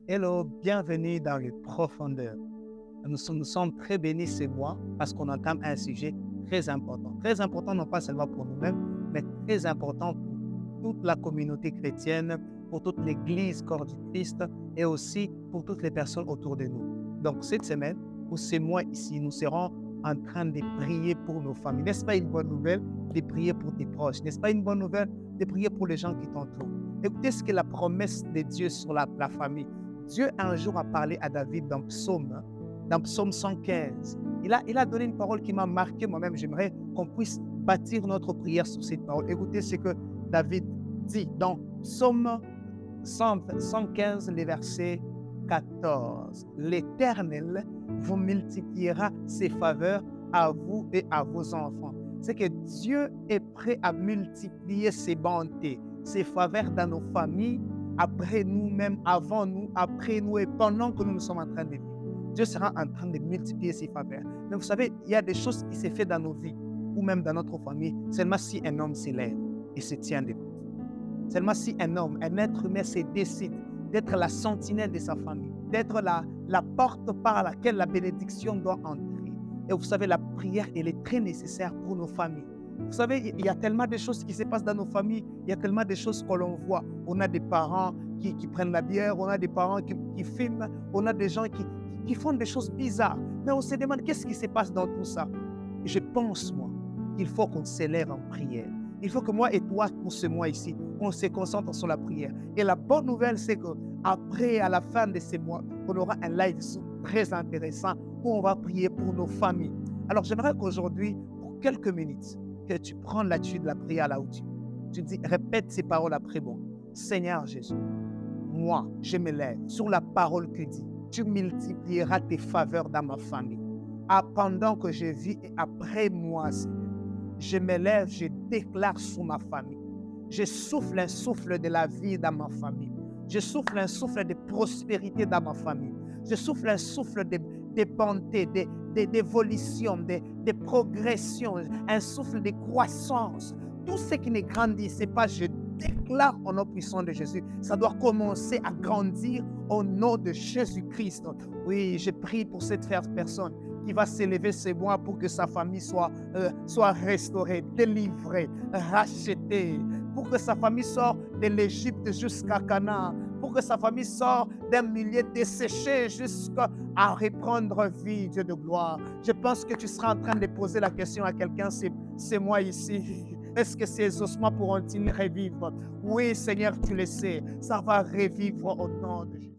Hello, bienvenue dans les profondeurs. Nous sommes très bénis ce mois parce qu'on entame un sujet très important. Très important non pas seulement pour nous-mêmes, mais très important pour toute la communauté chrétienne, pour toute l'Église corps du Christ et aussi pour toutes les personnes autour de nous. Donc cette semaine, ou ce mois ici, nous serons en train de prier pour nos familles. N'est-ce pas une bonne nouvelle de prier pour tes proches? N'est-ce pas une bonne nouvelle de prier pour les gens qui t'entourent? Écoutez ce que la promesse de Dieu sur la famille. Dieu un jour a parlé à David dans Psaume 115. Il a donné une parole qui m'a marqué moi-même. J'aimerais qu'on puisse bâtir notre prière sur cette parole. Écoutez ce que David dit dans Psaume 115, le verset 14. L'Éternel vous multipliera ses faveurs à vous et à vos enfants. C'est que Dieu est prêt à multiplier ses bontés, ses faveurs dans nos familles, après nous-mêmes, avant nous, après nous et pendant que nous sommes en train de vivre. Dieu sera en train de multiplier ses faveurs. Mais vous savez, il y a des choses qui se font dans nos vies ou même dans notre famille, seulement si un homme s'élève et se tient debout. Seulement si un homme, un être humain se décide d'être la sentinelle de sa famille, d'être la porte par laquelle la bénédiction doit entrer. Et vous savez, la prière, elle est très nécessaire pour nos familles. Vous savez, il y a tellement de choses qui se passent dans nos familles, il y a tellement de choses que l'on voit. On a des parents qui prennent la bière, on a des parents qui fument, on a des gens qui font des choses bizarres. Mais on se demande qu'est-ce qui se passe dans tout ça. Et je pense, moi, qu'il faut qu'on s'élève en prière. Il faut que moi et toi, pour ce mois ici, on se concentre sur la prière. Et la bonne nouvelle, c'est qu'après, à la fin de ce mois, on aura un live très intéressant où on va prier pour nos familles. Alors, j'aimerais qu'aujourd'hui, pour quelques minutes, que tu prennes l'attitude de la prière là où tu dis, répète ces paroles après moi. Seigneur Jésus, moi, je me lève sur la parole que dit, tu multiplieras tes faveurs dans ma famille. Pendant que je vis et après moi, Seigneur, je me lève, je déclare sur ma famille. Je souffle un souffle de la vie dans ma famille. Je souffle un souffle de prospérité dans ma famille. Je souffle un souffle de bonté, d'évolution, de progression, un souffle de croissance. Tout ce qui ne grandissait pas, je déclare au nom puissant de Jésus. Ça doit commencer à grandir au nom de Jésus-Christ. Oui, je prie pour cette personne qui va s'élever ce mois pour que sa famille soit restaurée, délivrée, rachetée, pour que sa famille sorte de l'Égypte jusqu'à Canaan, pour que sa famille sorte d'un milieu desséché jusqu'à reprendre vie, Dieu de gloire. Je pense que tu seras en train de poser la question à quelqu'un, c'est moi ici. Est-ce que ces ossements pourront-ils revivre? Oui, Seigneur, tu le sais, ça va revivre au nom de Jésus.